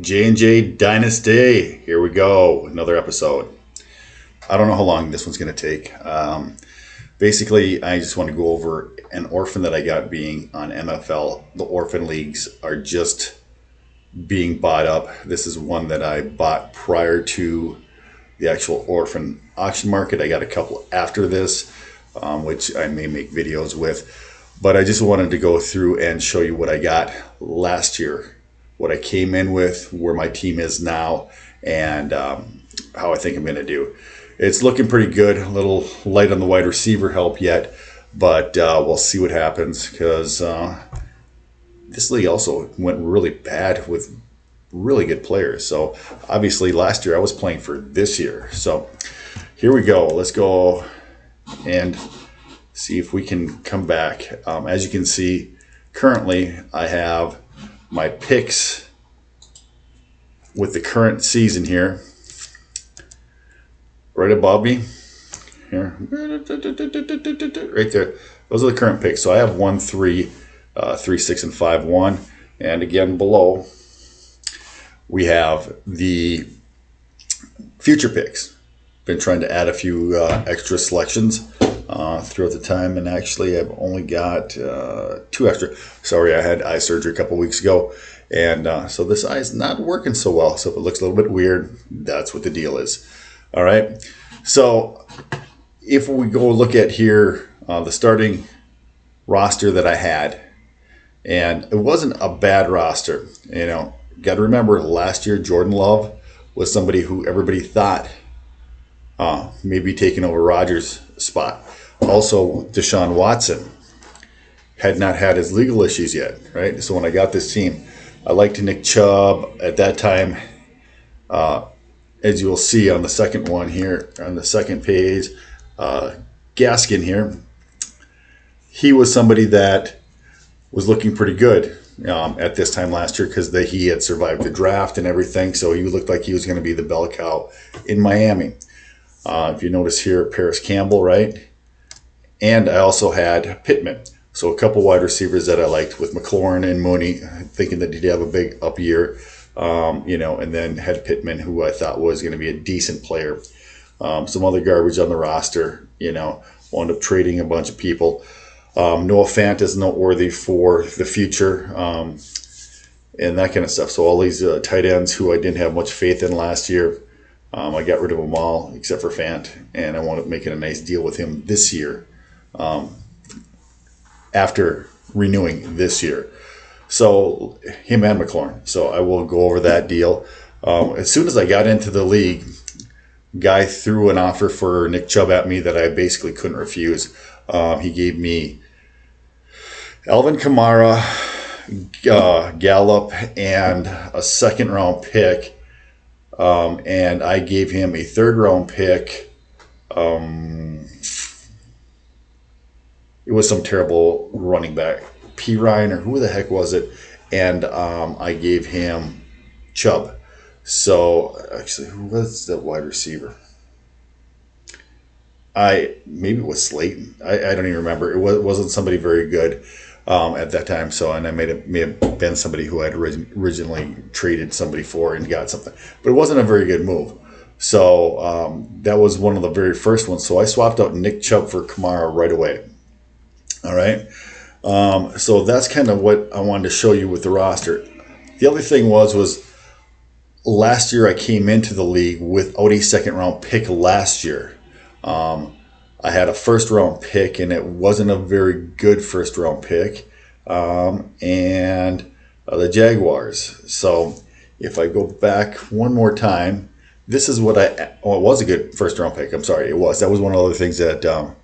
J&J Dynasty. Here we go. Another episode. I don't know how long this one's going to take. Basically, I just want to go over an orphan that I got being on MFL. The orphan leagues are just being bought up. This is one that I bought prior to the actual orphan auction market. I got a couple after this, which I may make videos with. But I just wanted to go through and show you what I got last year, what I came in with, where my team is now, and how I think I'm going to do. It's looking pretty good. A little light on the wide receiver help yet, but we'll see what happens, because this league also went really bad with really good players. So obviously last year I was playing for this year. So here we go. Let's go and see if we can come back. As you can see, currently I have my picks with the current season here right above me here, right there. Those are the current picks. So I have 1, 3, 3, 6, and 5, 1. And again below we have the future picks. Been trying to add a few extra selections throughout the time, and actually I've only got 2 extra. Sorry, I had eye surgery a couple weeks ago, and so this eye is not working so well. So if it looks a little bit weird, that's what the deal is. All right, so if we go look at here the starting roster that I had, and it wasn't a bad roster. You know, got to remember last year Jordan Love was somebody who everybody thought maybe taking over Rodgers' spot. Also, Deshaun Watson had not had his legal issues yet, right? So when I got this team, I liked Nick Chubb at that time. As you will see on the second one here, on the second page, Gaskin here, he was somebody that was looking pretty good at this time last year, because he had survived the draft and everything. So he looked like he was going to be the bell cow in Miami. If you notice here, Paris Campbell, right? And I also had Pittman. So a couple wide receivers that I liked with McLaurin and Mooney, thinking that he'd have a big up year, and then had Pittman, who I thought was going to be a decent player. Some other garbage on the roster, wound up trading a bunch of people. Noah Fant is noteworthy for the future, and that kind of stuff. So all these tight ends who I didn't have much faith in last year, I got rid of them all except for Fant, and I wound up making a nice deal with him this year, after renewing this year. So him and McLaurin. So I will go over that deal. As soon as I got into the league, guy threw an offer for Nick Chubb at me that I basically couldn't refuse. He gave me Alvin Kamara, Gallup, and a second-round pick. And I gave him a third-round pick. It was some terrible running back, P. Ryan, or who the heck was it? And I gave him Chubb. So actually, who was the wide receiver? Maybe it was Slayton. I don't even remember. It wasn't somebody very good at that time. So, and I may have been somebody who I had originally traded somebody for and got something, but it wasn't a very good move. So that was one of the very first ones. So I swapped out Nick Chubb for Kamara right away. All right. So that's kind of what I wanted to show you with the roster. The other thing was last year I came into the league without a second-round pick last year. I had a first-round pick, and it wasn't a very good first-round pick, and the Jaguars. So if I go back one more time, this is what it was a good first-round pick. I'm sorry, it was. That was one of the other things that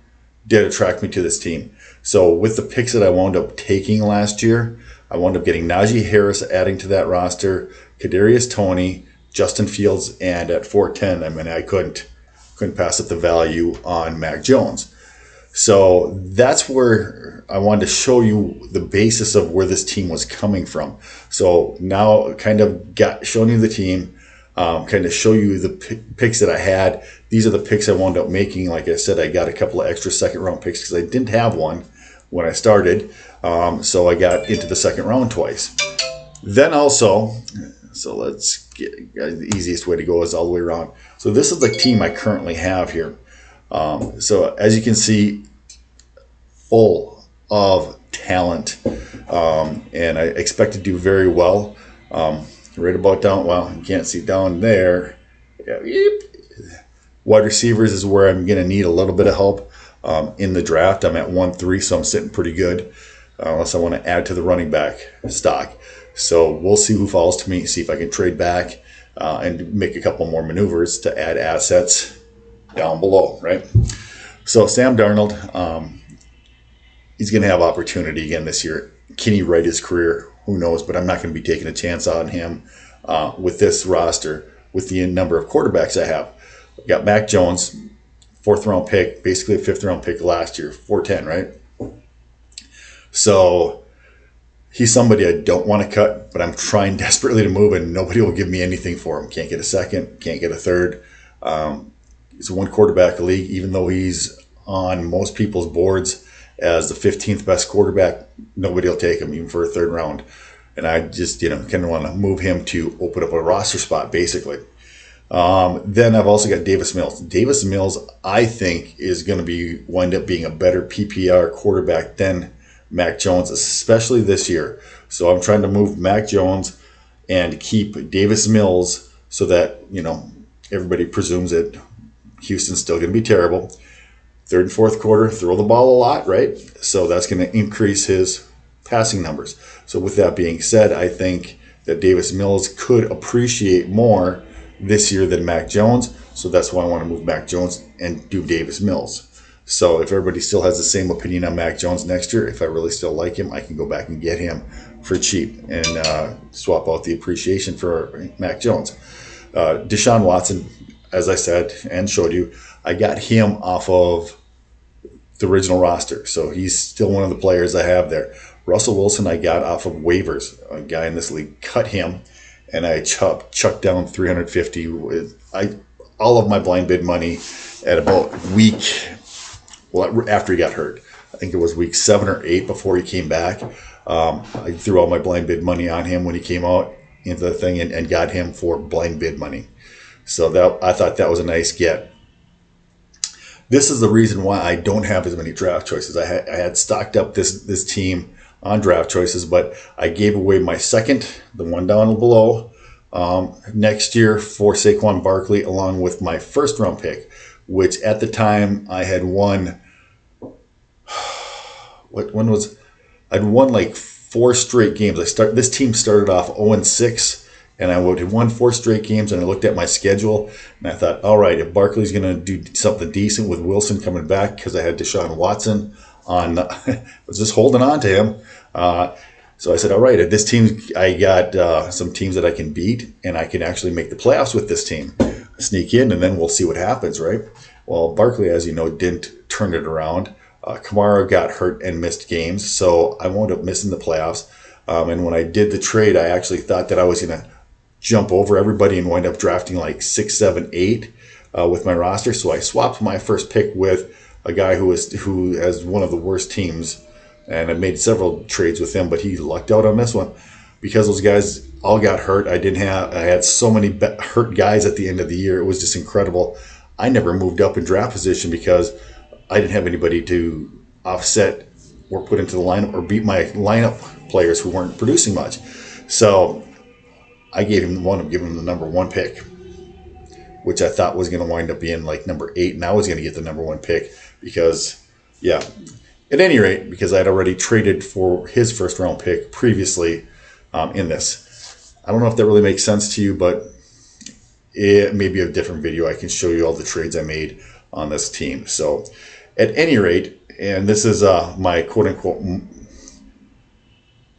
did attract me to this team. So with the picks that I wound up taking last year, I wound up getting Najee Harris adding to that roster, Kadarius Toney, Justin Fields, and at 410, I mean, I couldn't pass up the value on Mac Jones. So that's where I wanted to show you the basis of where this team was coming from. So now kind of showing you the team, kind of show you the picks that I had. These are the picks I wound up making. Like I said, I got a couple of extra second round picks because I didn't have one when I started. So I got into the second round twice. Then also, So let's get the easiest way to go is all the way around. So this is the team I currently have here. So as you can see, full of talent, and I expect to do very well. Right about down, well, you can't see down there. Yeah, wide receivers is where I'm going to need a little bit of help in the draft. I'm at 1-3, so I'm sitting pretty good, unless I want to add to the running back stock. So we'll see who falls to me, see if I can trade back and make a couple more maneuvers to add assets down below, right? So Sam Darnold, he's going to have opportunity again this year. Can he write his career? Who knows? But I'm not going to be taking a chance on him with this roster, with the number of quarterbacks I have. I got Mac Jones, 4th round pick, basically a 5th round pick last year, 410, right? So he's somebody I don't want to cut, but I'm trying desperately to move, and nobody will give me anything for him. Can't get a second, can't get a third. He's a 1 quarterback league, even though he's on most people's boards as the 15th best quarterback. Nobody will take him, even for a 3rd round. And I just, kind of want to move him to open up a roster spot, basically. Then I've also got Davis Mills. Davis Mills, I think, is going to wind up being a better PPR quarterback than Mac Jones, especially this year. So I'm trying to move Mac Jones and keep Davis Mills so that, everybody presumes that Houston's still going to be terrible. 3rd and 4th quarter, throw the ball a lot, right? So that's going to increase his passing numbers. So with that being said, I think that Davis Mills could appreciate more this year than Mac Jones. So that's why I want to move Mac Jones and do Davis Mills. So if everybody still has the same opinion on Mac Jones next year, if I really still like him, I can go back and get him for cheap and swap out the appreciation for Mac Jones. Deshaun Watson, as I said and showed you, I got him off of the original roster. So he's still one of the players I have there. Russell Wilson, I got off of waivers. A guy in this league cut him, and I chucked down 350 with all of my blind bid money at about after he got hurt. I think it was week 7 or 8 before he came back. I threw all my blind bid money on him when he came out into the thing and got him for blind bid money. So I thought that was a nice get. This is the reason why I don't have as many draft choices. I had stocked up this team on draft choices, but I gave away my second, the one down below, next year for Saquon Barkley, along with my 1st round pick, which at the time I had won. I'd won like 4 straight games. This team started off 0-6. And I had won 4 straight games, and I looked at my schedule, and I thought, all right, if Barkley's going to do something decent with Wilson coming back, because I had Deshaun Watson on, I was just holding on to him. So I said, all right, at this team, I got some teams that I can beat, and I can actually make the playoffs with this team. Sneak in, and then we'll see what happens, right? Well, Barkley, as you know, didn't turn it around. Kamara got hurt and missed games, so I wound up missing the playoffs. And when I did the trade, I actually thought that I was going to jump over everybody and wind up drafting like 6, 7, 8 with my roster. So I swapped my first pick with a guy who has one of the worst teams, and I made several trades with him, but he lucked out on this one because those guys all got hurt. I had so many hurt guys at the end of the year. It was just incredible. I never moved up in draft position because I didn't have anybody to offset or put into the lineup or beat my lineup players who weren't producing much. So I giving him the number 1 pick, which I thought was going to wind up being like number 8, and I was going to get the number 1 pick because, at any rate, because I'd already traded for his 1st round pick previously in this. I don't know if that really makes sense to you, but it may be a different video. I can show you all the trades I made on this team. So at any rate, and this is my quote-unquote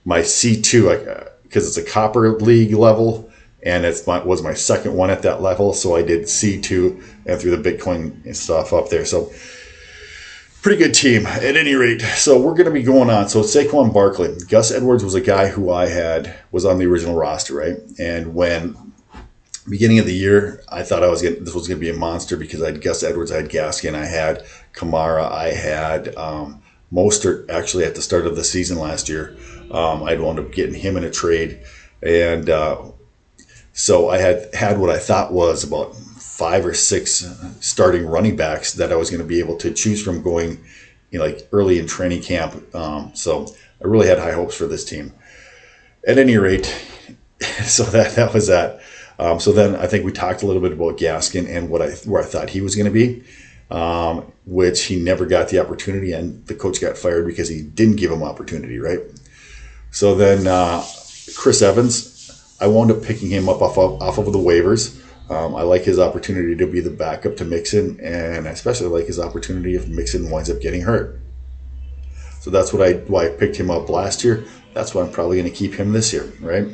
my C2, because it's a copper league level, and was my 2nd one at that level. So I did C2 and threw the Bitcoin and stuff up there. So pretty good team at any rate. So we're going to be going on. So Saquon Barkley, Gus Edwards was a guy who was on the original roster, right? And when beginning of the year, I thought this was going to be a monster because I had Gus Edwards, I had Gaskin, I had Kamara, I had Mostert actually at the start of the season last year. I'd wound up getting him in a trade, and So I had what I thought was about 5 or 6 starting running backs that I was going to be able to choose from going, like early in training camp. So I really had high hopes for this team. At any rate, so that was that. So then I think we talked a little bit about Gaskin and where I thought he was going to be, which he never got the opportunity, and the coach got fired because he didn't give him opportunity, right? So then Chris Evans, I wound up picking him up off of the waivers. I like his opportunity to be the backup to Mixon, and I especially like his opportunity if Mixon winds up getting hurt. So that's why I picked him up last year. That's why I'm probably going to keep him this year, right?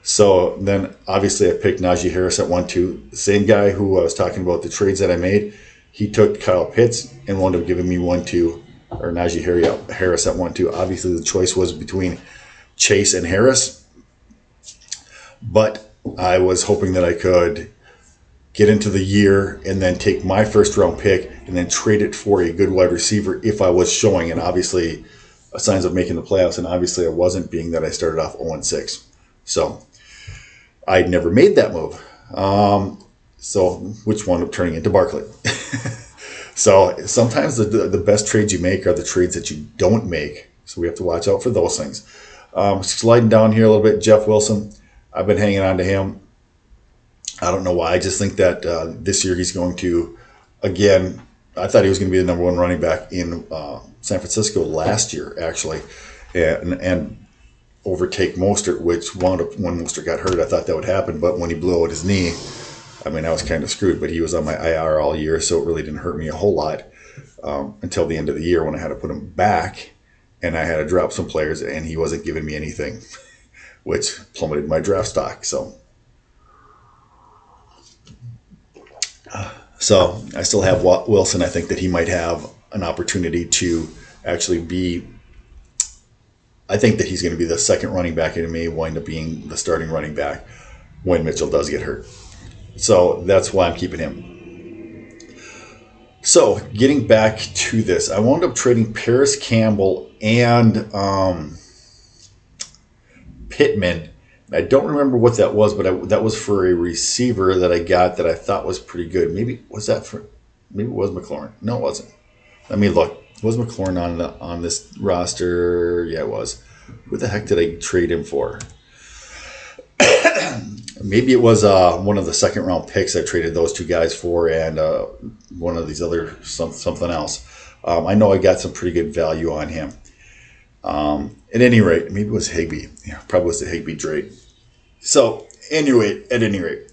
So then obviously I picked Najee Harris at 1-2. The same guy who I was talking about the trades that I made, he took Kyle Pitts and wound up giving me 1-2, or Najee Harris at 1-2. Obviously the choice was between Chase and Harris, but I was hoping that I could get into the year and then take my first round pick and then trade it for a good wide receiver if I was showing, and obviously signs of making the playoffs, and obviously I wasn't, being that I started off 0-6. So I'd never made that move. So which wound up turning into Barkley. So sometimes the best trades you make are the trades that you don't make. So we have to watch out for those things. Sliding down here a little bit, Jeff Wilson. I've been hanging on to him. I don't know why. I just think that this year he's going to, again, I thought he was going to be the number 1 running back in San Francisco last year, actually, and overtake Mostert, which wound up when Mostert got hurt. I thought that would happen, but when he blew out his knee, I mean, I was kind of screwed. But he was on my IR all year, so it really didn't hurt me a whole lot until the end of the year when I had to put him back, and I had to drop some players, and he wasn't giving me anything, which plummeted my draft stock. So I still have Wilson. I think that he might have an opportunity to actually be, I think that he's going to be the second running back, and may wind up being the starting running back when Mitchell does get hurt. So that's why I'm keeping him. So getting back to this, I wound up trading Paris Campbell and Pittman. I don't remember what that was, but that was for a receiver that I got that I thought was pretty good. Maybe it was McLaurin. No, it wasn't. Let me look. Was McLaurin on this roster? Yeah, it was. Who the heck did I trade him for? Maybe it was one of the second round picks I traded those two guys for, and one of these other something else. I know I got some pretty good value on him. At any rate, maybe it was Higbee. Yeah, probably was the Higbee trade. So, at any rate,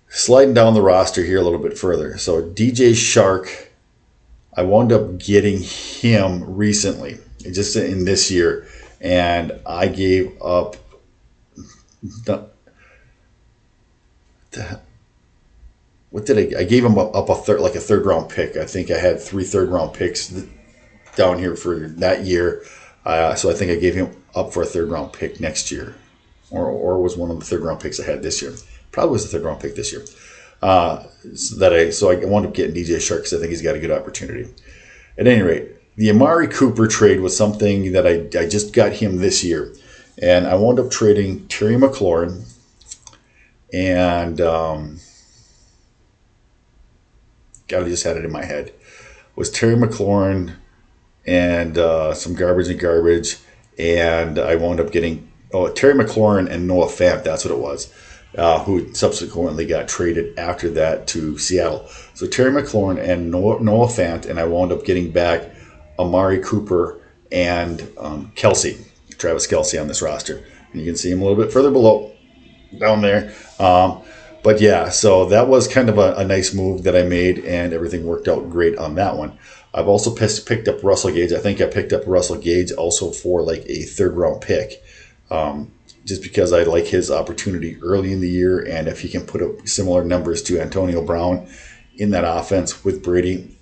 sliding down the roster here a little bit further. So, DJ Shark, I wound up getting him recently, just in this year, and I gave up what did I gave him up a third round pick. I think I had 3 third round picks down here for that year. So I think I gave him up for a third round pick next year, or was one of the third round picks I had this year. Probably was the third round pick this year. So I wound up getting DJ Shark because I think he's got a good opportunity. At any rate, the Amari Cooper trade was something that I just got him this year, and I wound up trading Terry McLaurin and God, I just had it in my head. Was Terry McLaurin and some garbage, and I wound up getting Terry McLaurin and Noah Fant. That's what it was, who subsequently got traded after that to Seattle. So Terry McLaurin and Noah Fant, and I wound up getting back Amari Cooper and Travis Kelsey on this roster. And you can see him a little bit further below, down there. But yeah, so that was kind of a nice move that I made, and everything worked out great on that one. I've also picked up Russell Gage. I think I picked up Russell Gage also for like a third round pick, just because I like his opportunity early in the year, and if he can put up similar numbers to Antonio Brown in that offense with Brady,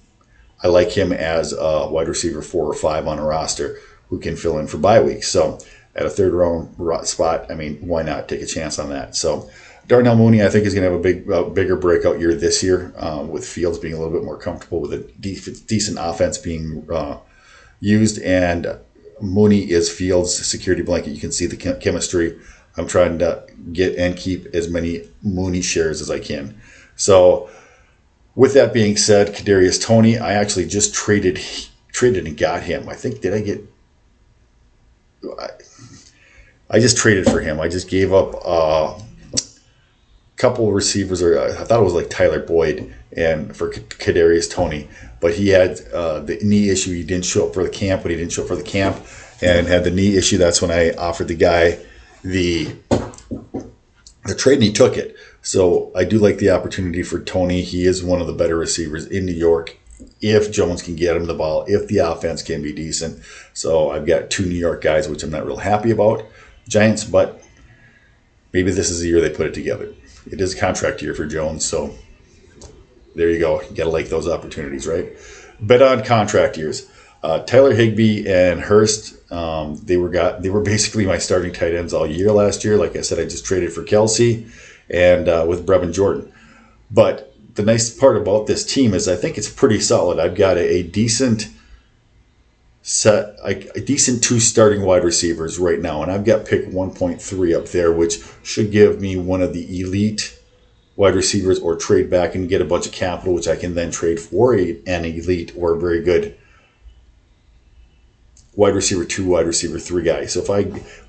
I like him as a wide receiver 4 or 5 on a roster who can fill in for bye weeks. So at a third round spot, I mean, why not take a chance on that? So Darnell Mooney, I think, is going to have a bigger breakout year this year, with Fields being a little bit more comfortable with a decent offense being used, and Mooney is Fields' security blanket. You can see the chemistry I'm trying to get and keep as many Mooney shares as I can. So with that being said, Kadarius Toney, I actually just traded and got him. I think I just traded for him. I just gave up a couple of receivers, or I thought it was like Tyler Boyd and for Kadarius Toney, but he had the knee issue. He didn't show up for the camp, and had the knee issue. That's when I offered the guy the trade, and he took it. So I do like the opportunity for Toney. He is one of the better receivers in New York. If Jones can get him the ball, if the offense can be decent. So I've got 2 New York guys, which I'm not real happy about, Giants, but maybe this is the year they put it together. It is a contract year for Jones, so there you go. You got to like those opportunities, right? Bet on contract years. Tyler Higbee and Hurst, they were basically my starting tight ends all year last year. Like I said, I just traded for Kelsey and with Brevin Jordan. But the nice part about this team is I think it's pretty solid. I've got a decent set, a decent 2 starting wide receivers right now, and I've got pick 1.3 up there, which should give me one of the elite wide receivers, or trade back and get a bunch of capital, which I can then trade for an elite or a very good wide receiver 2, wide receiver 3 guy. So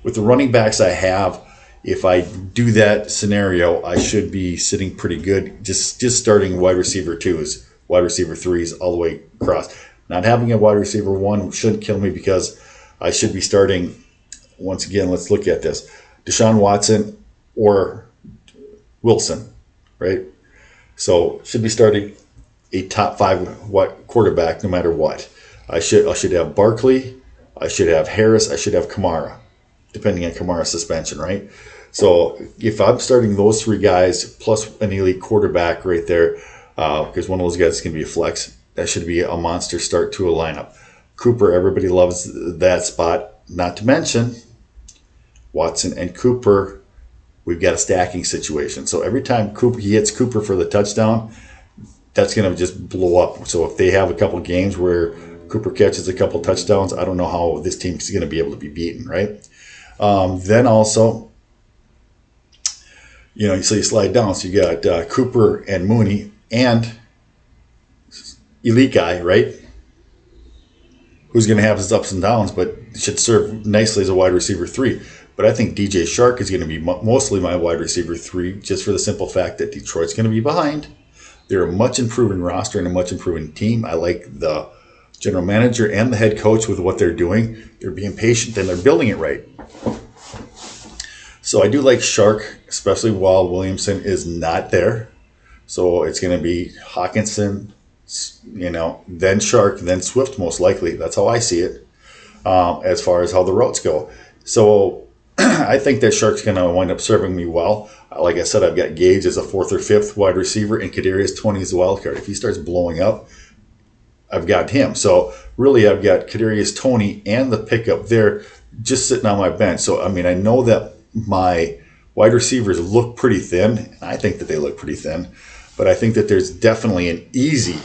with the running backs I have, if I do that scenario, I should be sitting pretty good. Just starting wide receiver 2s, wide receiver 3s all the way across. Not having a wide receiver 1 shouldn't kill me, because I should be starting, once again, let's look at this, Deshaun Watson or Wilson, right? So should be starting a top 5 quarterback no matter what. I should have Barkley, I should have Harris, I should have Kamara, depending on Kamara's suspension, right? So if I'm starting those 3 guys plus an elite quarterback right there, because one of those guys is going to be a flex, that should be a monster start to a lineup. Cooper, everybody loves that spot. Not to mention Watson and Cooper, we've got a stacking situation. So every time he hits Cooper for the touchdown, that's going to just blow up. So if they have a couple games where Cooper catches a couple touchdowns, I don't know how this team is going to be able to be beaten, right? Then also, so you slide down. So you got Cooper and Mooney and elite guy, right? Who's going to have his ups and downs, but should serve nicely as a wide receiver 3. But I think DJ Shark is going to be mostly my wide receiver 3, just for the simple fact that Detroit's going to be behind. They're a much improving roster and a much improving team. I like the general manager and the head coach with what they're doing. They're being patient and they're building it right. So I do like Shark, especially while Williamson is not there. So it's going to be Hawkinson, then Shark, then Swift most likely. That's how I see it, as far as how the routes go. So I think that Shark's going to wind up serving me well. Like I said, I've got Gage as a 4th or 5th wide receiver, and Kadarius Toney as a wild card. If he starts blowing up, I've got him. So really, I've got Kadarius Toney and the pickup there just sitting on my bench. So, I know that my wide receivers look pretty thin, and I think that they look pretty thin, but I think that there's definitely an easy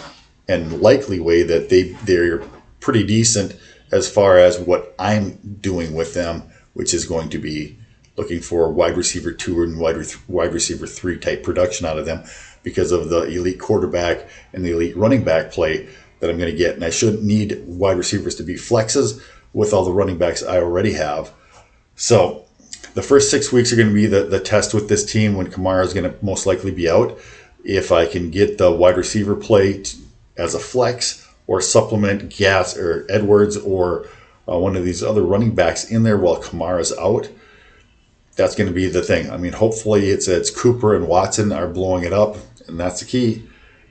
and likely way that they're pretty decent as far as what I'm doing with them, which is going to be looking for wide receiver 2 and wide receiver 3 type production out of them, because of the elite quarterback and the elite running back play that I'm going to get. And I shouldn't need wide receivers to be flexes with all the running backs I already have. So the first 6 weeks are going to be the test with this team, when Kamara is going to most likely be out. If I can get the wide receiver play as a flex, or supplement Gas or Edwards or one of these other running backs in there while Kamara's out, that's going to be the thing. Hopefully it's Cooper and Watson are blowing it up, and that's the key.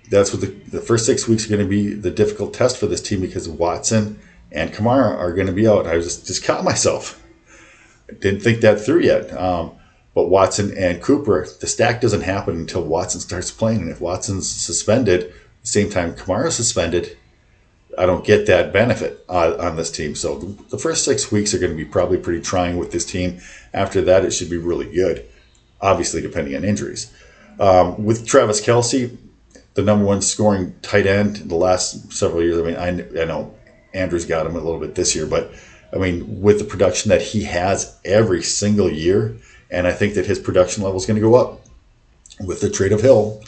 That's what the first 6 weeks are going to be the difficult test for this team, because Watson and Kamara are going to be out. I just caught myself. I didn't think that through yet. But Watson and Cooper, the stack doesn't happen until Watson starts playing. And if Watson's suspended, at the same time Kamara's suspended, I don't get that benefit on this team. So the first 6 weeks are going to be probably pretty trying with this team. After that, it should be really good, obviously depending on injuries. With Travis Kelsey, the number 1 scoring tight end the last several years. I know Andrews got him a little bit this year, but with the production that he has every single year, And I think that his production level is going to go up with the trade of Hill.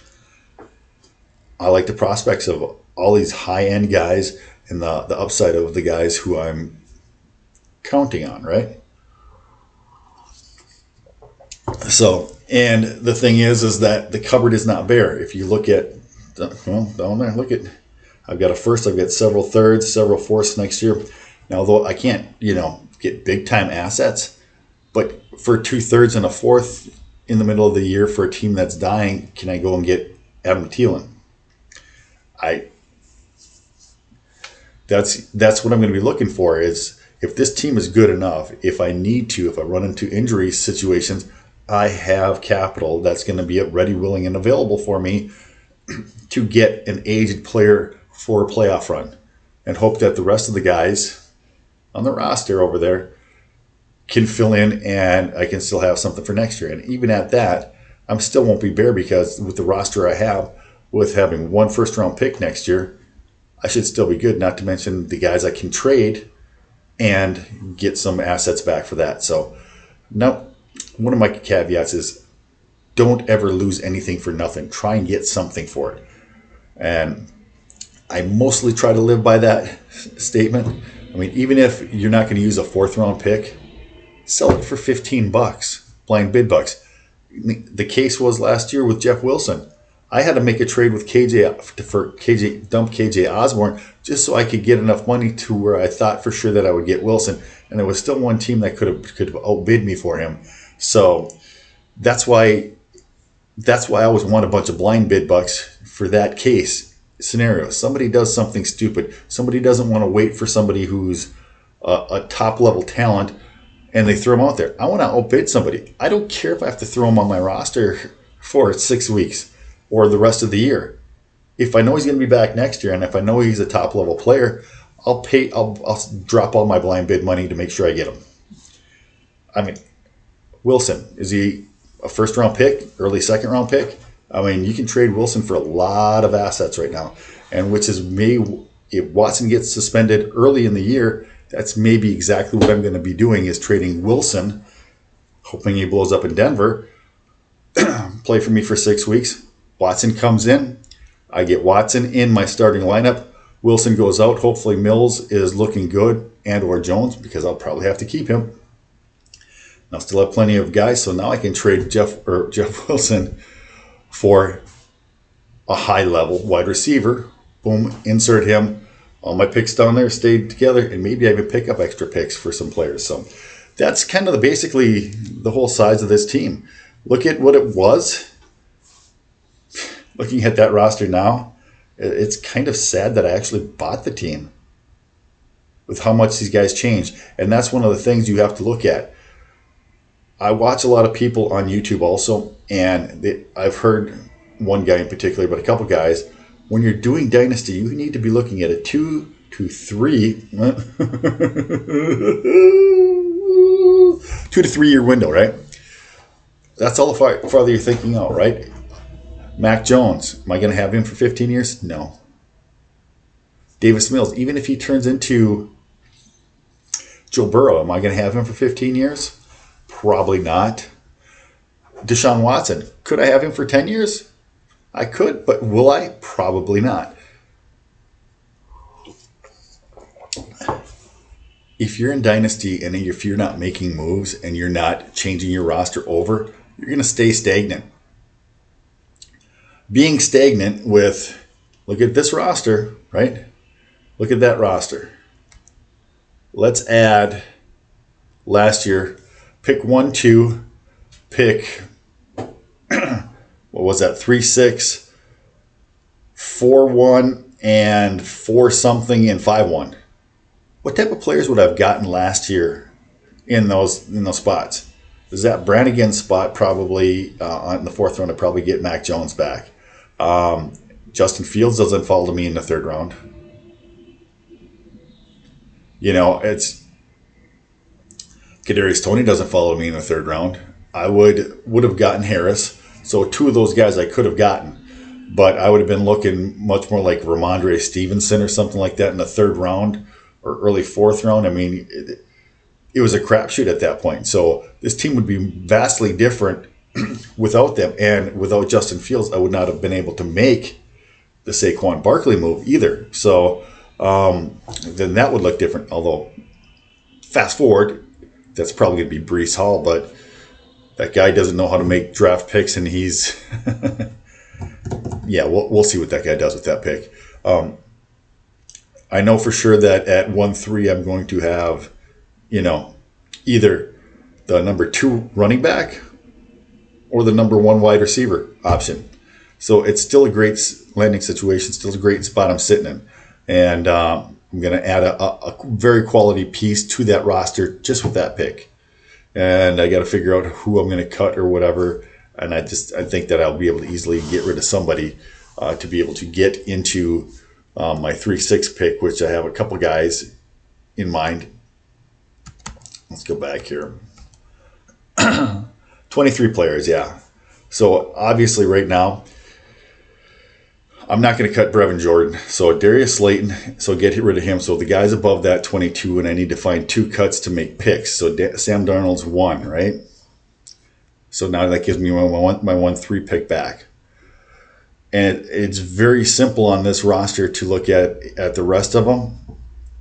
I like the prospects of all these high-end guys and the upside of the guys who I'm counting on, right? So, and the thing is that the cupboard is not bare. If you look at, down there, look at, I've got a first, I've got several thirds, several fourths next year. Now, though I can't, get big-time assets, but for 2/3 and a fourth in the middle of the year for a team that's dying, can I go and get Adam Thielen? That's what I'm going to be looking for, is if this team is good enough, if I run into injury situations, I have capital that's going to be ready, willing, and available for me to get an aged player for a playoff run, and hope that the rest of the guys on the roster over there can fill in and I can still have something for next year. And even at that, I still won't be bare, because with the roster I have, with having 1 first-round pick next year, I should still be good, not to mention the guys I can trade and get some assets back for that. So now, one of my caveats is don't ever lose anything for nothing. Try and get something for it. And I mostly try to live by that statement. I mean, even if you're not going to use a 4th-round pick, sell it for $15, blind bid bucks. The case was last year with Jeff Wilson. I had to make a trade with dump KJ Osborne just so I could get enough money to where I thought for sure that I would get Wilson, and there was still one team that could have outbid me for him. So that's why I always want a bunch of blind bid bucks for that case scenario. Somebody does something stupid. Somebody doesn't want to wait for somebody who's a top level talent, and they throw him out there. I want to outbid somebody. I don't care if I have to throw him on my roster for 6 weeks or the rest of the year. If I know he's going to be back next year, and if I know he's a top level player, I'll drop all my blind bid money to make sure I get him. I mean, Wilson, is he a 1st-round pick, early 2nd-round pick? I mean, you can trade Wilson for a lot of assets right now, and which is if Watson gets suspended early in the year, that's maybe exactly what I'm going to be doing, is trading Wilson, hoping he blows up in Denver, play for me for 6 weeks. Watson comes in. I get Watson in my starting lineup. Wilson goes out. Hopefully Mills is looking good, and or Jones, because I'll probably have to keep him. I'll still have plenty of guys, so now I can trade Jeff Wilson for a high-level wide receiver. Boom, insert him. All my picks down there stayed together, and maybe I even pick up extra picks for some players. So that's kind of basically the whole size of this team. Look at what it was. Looking at that roster now, it's kind of sad that I actually bought the team with how much these guys changed. And that's one of the things you have to look at. I watch a lot of people on YouTube also, and I've heard one guy in particular, but a couple guys, when you're doing Dynasty, you need to be looking at a 2 to 3 year window, right? That's all the farther you're thinking out, right? Mac Jones, am I going to have him for 15 years? No. Davis Mills, even if he turns into Joe Burrow, am I going to have him for 15 years? Probably not. Deshaun Watson, could I have him for 10 years? I could, but will I? Probably not. If you're in Dynasty and if you're not making moves and you're not changing your roster over, you're going to stay stagnant. Being stagnant with, look at this roster, right? Look at that roster. Let's add last year, pick 1, 2, pick, what was that, 3, 6, 4, 1, and 4 something and 5, 1. What type of players would I have gotten last year in those spots? Is that Brannigan's spot probably in the 4th round? I'd probably get Mac Jones back. Justin Fields doesn't fall to me in the 3rd round. It's Kadarius Toney doesn't follow me in the 3rd round. I would have gotten Harris. So 2 of those guys I could have gotten, but I would have been looking much more like Ramondre Stevenson or something like that in the 3rd round or early 4th round. I mean, it was a crapshoot at that point. So this team would be vastly different without them. And without Justin Fields, I would not have been able to make the Saquon Barkley move either. So then that would look different. Although, fast forward, that's probably going to be Breece Hall, but that guy doesn't know how to make draft picks, and he's yeah, we'll see what that guy does with that pick. I know for sure that at 1-3 I'm going to have, either the number 2 running back or the number 1 wide receiver option. So it's still a great landing situation, still a great spot I'm sitting in. And I'm going to add a very quality piece to that roster just with that pick. And I got to figure out who I'm going to cut or whatever. And I think that I'll be able to easily get rid of somebody to be able to get into my 3-6 pick, which I have a couple guys in mind. Let's go back here. 23 players, yeah. So obviously right now, I'm not going to cut Brevin Jordan. So Darius Slayton, so get rid of him. So the guys above that 22, and I need to find 2 cuts to make picks. So Sam Darnold's 1, right? So now that gives me my 1-3 pick back. And it's very simple on this roster to look at the rest of them.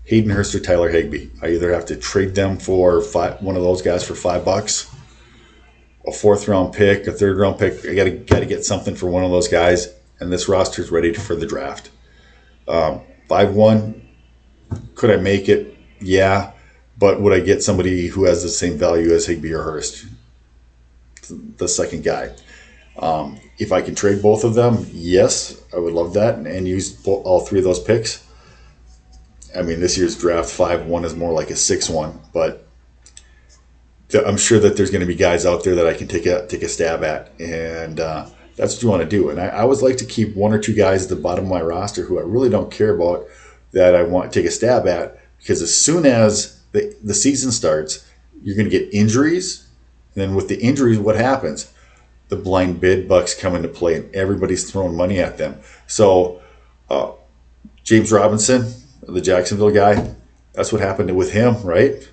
Hayden Hurst or Tyler Higbee. I either have to trade them for one of those guys for $5, a 4th round pick, a 3rd round pick. I got to get something for one of those guys. And this roster is ready for the draft. 5-1, could I make it? Yeah. But would I get somebody who has the same value as Higbee or Hurst? The second guy. If I can trade both of them, yes, I would love that and use all 3 of those picks. I mean, this year's draft 5-1 is more like a 6-1, but I'm sure that there's going to be guys out there that I can take a stab at, and that's what you want to do. And I always like to keep 1 or 2 guys at the bottom of my roster who I really don't care about that I want to take a stab at, because as soon as the season starts, you're going to get injuries. And then with the injuries, what happens? The blind bid bucks come into play, and everybody's throwing money at them. So James Robinson, the Jacksonville guy, that's what happened with him, right?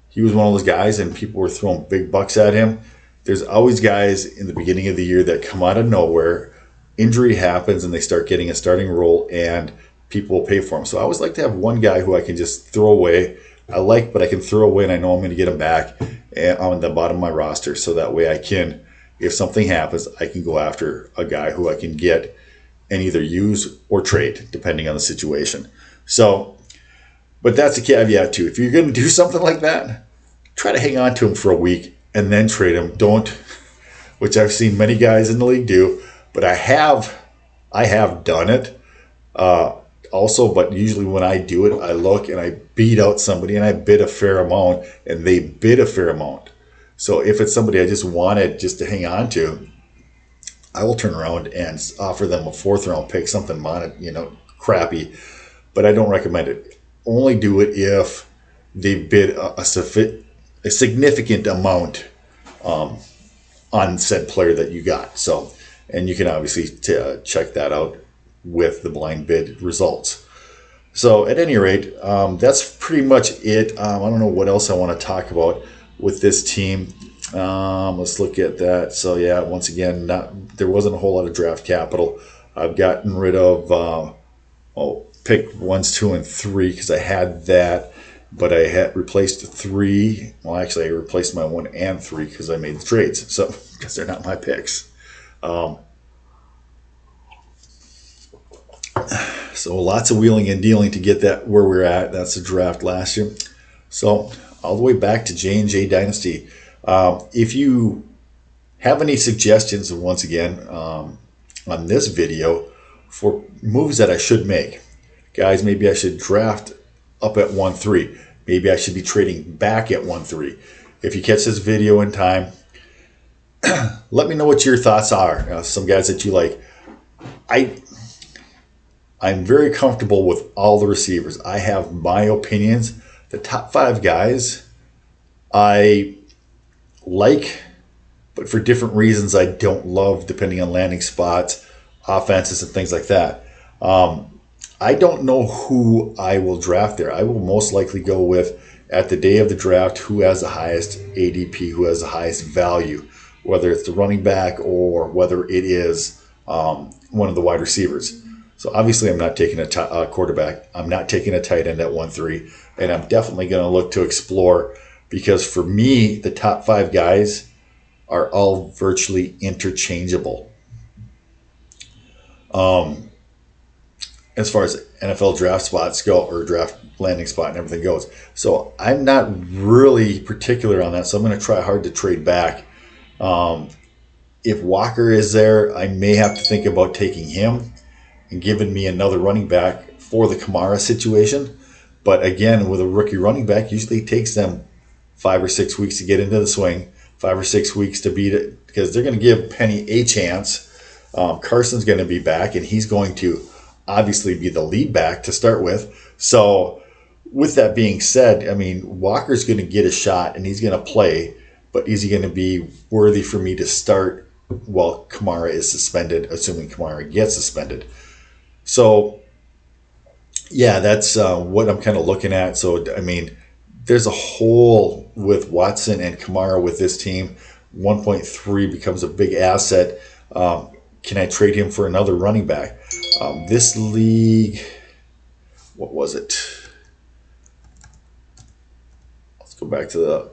He was one of those guys, and people were throwing big bucks at him. There's always guys in the beginning of the year that come out of nowhere, injury happens, and they start getting a starting role, and people will pay for them. So I always like to have one guy who I can just throw away. But I can throw away, and I know I'm going to get him back and on the bottom of my roster. So that way I can, if something happens, I can go after a guy who I can get and either use or trade, depending on the situation. So, but that's a caveat too. If you're going to do something like that, try to hang on to him for a week and then trade him. Don't, which I've seen many guys in the league do, but I have done it also. But usually when I do it, I look and I beat out somebody and I bid a fair amount and they bid a fair amount. So if it's somebody I just wanted just to hang on to, I will turn around and offer them a 4th round pick, something crappy, but I don't recommend it. Only do it if they bid a significant amount on said player that you got. So, and you can obviously check that out with the blind bid results. So at any rate, that's pretty much it. I don't know what else I want to talk about with this team. Let's look at that. So yeah, once again, there wasn't a whole lot of draft capital. I've gotten rid of pick 1s, 2, and 3 because I had that, but I had replaced 3. Well, actually, I replaced my 1 and 3 because I made the trades. So because they're not my picks. So lots of wheeling and dealing to get that where we're at. That's the draft last year. So all the way back to J&J Dynasty. If you have any suggestions, once again, on this video for moves that I should make, guys, maybe I should draft up at 1-3. Maybe I should be trading back at 1-3. If you catch this video in time, let me know what your thoughts are. Some guys that you like. I'm very comfortable with all the receivers. I have my opinions. The top 5 guys I like, but for different reasons I don't love, depending on landing spots, offenses, and things like that. I don't know who I will draft there. I will most likely go with at the day of the draft who has the highest ADP, who has the highest value, whether it's the running back or whether it is one of the wide receivers. So obviously I'm not taking a quarterback. I'm not taking a tight end at 1-3. And I'm definitely going to look to explore, because for me, the top 5 guys are all virtually interchangeable. As far as NFL draft spots go, or draft landing spot and everything goes. So I'm not really particular on that. So I'm going to try hard to trade back. If Walker is there, I may have to think about taking him and giving me another running back for the Kamara situation. But again, with a rookie running back, usually it takes them 5 or 6 weeks to get into the swing, 5 or 6 weeks to beat it, because they're going to give Penny a chance. Carson's going to be back, and he's going to obviously be the lead back to start with. So with that being said, I mean, Walker's going to get a shot, and he's going to play, but is he going to be worthy for me to start while Kamara is suspended, assuming Kamara gets suspended? So, yeah, that's what I'm kind of looking at. So, I mean, there's a hole with Watson and Kamara with this team. 1.3 becomes a big asset. Can I trade him for another running back? This league, what was it? Let's go back to the...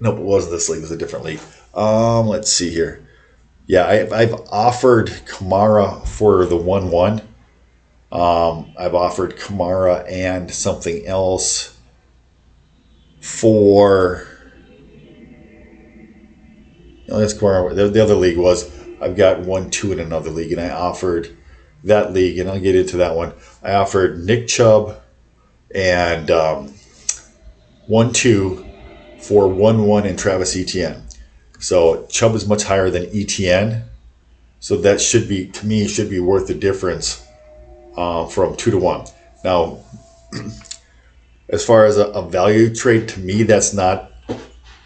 Nope, it wasn't this league. It was a different league. Let's see here. Yeah, I've offered Kamara for the 1-1. I've offered Kamara and something else for... No, that's Kamara. The other league was, I've got 1-2 in another league, and I offered that league, and I'll get into that one. I offered Nick Chubb and 1-2 for 1-1 and Travis Etienne. So Chubb is much higher than Etienne. So that should be, to me, should be worth the difference from 2-1. Now, as far as a value trade, to me, that's not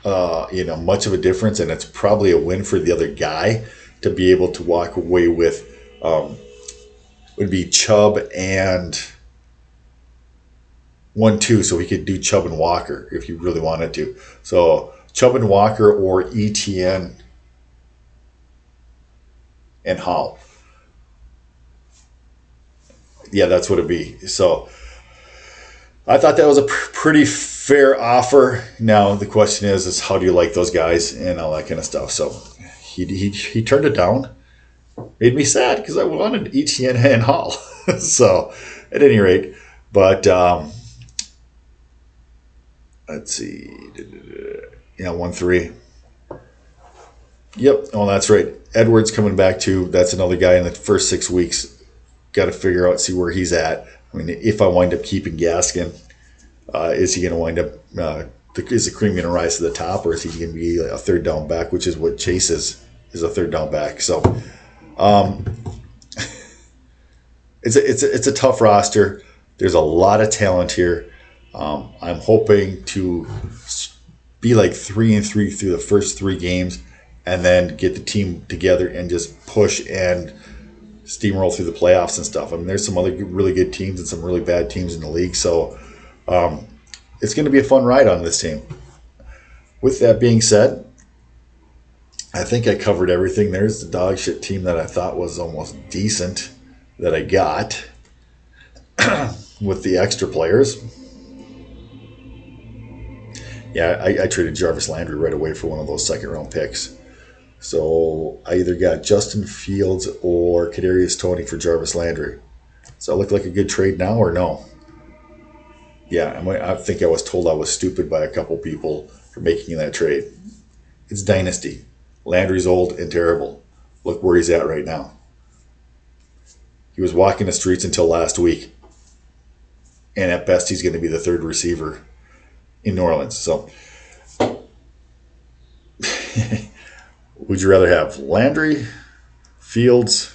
much of a difference, and it's probably a win for the other guy to be able to walk away with. Would be Chubb and 1-2, so he could do Chubb and Walker if he really wanted to. So Chubb and Walker, or Etienne and Hall. Yeah, that's what it'd be. So I thought that was a pretty fair offer. Now the question is how do you like those guys and all that kind of stuff. So he turned it down. Made me sad because I wanted Etienne and Hall. So at any rate, but let's see. Yeah, 1-3. Yep. Oh, that's right. Edwards coming back too. That's another guy in the first 6 weeks. Got to figure out, see where he's at. I mean, if I wind up keeping Gaskin, is he going to wind up, is the cream going to rise to the top, or is he going to be a third down back, which is what Chase is a third down back. So it's a tough roster. There's a lot of talent here. I'm hoping to be like 3-3 through the first 3 games, and then get the team together and just push and steamroll through the playoffs and stuff. I mean, there's some other really good teams and some really bad teams in the league. So it's going to be a fun ride on this team. With that being said, I think I covered everything. There's the dog shit team that I thought was almost decent that I got with the extra players. Yeah, I traded Jarvis Landry right away for one of those second-round picks. So I either got Justin Fields or Kadarius Toney for Jarvis Landry. Does that look like a good trade now or no? Yeah, I think I was told I was stupid by a couple people for making that trade. It's Dynasty. Landry's old and terrible. Look where he's at right now. He was walking the streets until last week. And at best, he's going to be the third receiver in New Orleans. So, would you rather have Landry, Fields,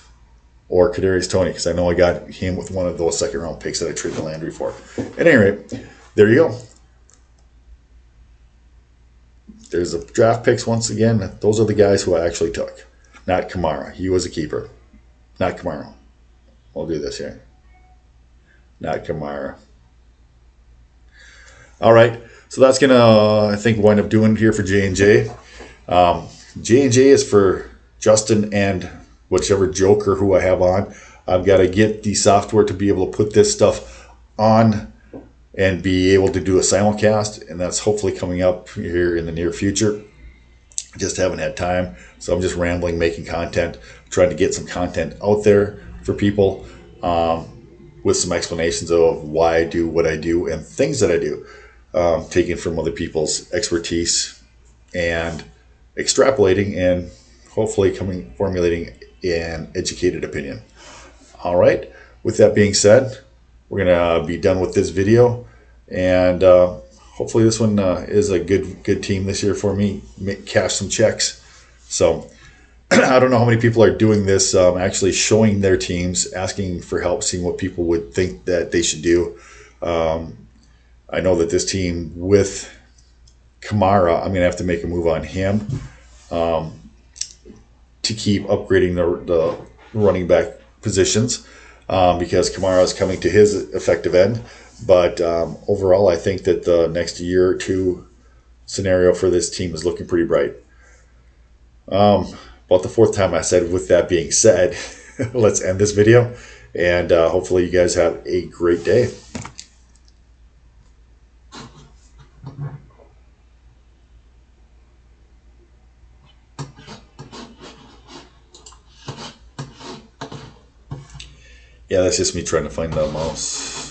or Kadarius Toney? Because I know I got him with one of those second-round picks that I traded Landry for. At any rate, there you go. There's the draft picks once again. Those are the guys who I actually took. Not Kamara. He was a keeper. Not Kamara. We'll do this here. Not Kamara. All right, so that's gonna, I think, wind up doing it here for J&J. J&J is for Justin and whichever joker who I have on. I've got to get the software to be able to put this stuff on and be able to do a simulcast, and that's hopefully coming up here in the near future. I just haven't had time, so I'm just rambling, making content, trying to get some content out there for people, with some explanations of why I do what I do and things that I do, taken from other people's expertise and extrapolating and hopefully formulating an educated opinion. All right. With that being said, we're gonna be done with this video, and hopefully this one is a good team this year for me. Cash some checks. So I don't know how many people are doing this, actually showing their teams, asking for help, seeing what people would think that they should do. I know that this team with Kamara, I'm going to have to make a move on him to keep upgrading the running back positions, because Kamara is coming to his effective end. But overall, I think that the next year or two scenario for this team is looking pretty bright. About the fourth time I said, with that being said, let's end this video, and hopefully you guys have a great day. Yeah, that's just me trying to find the mouse.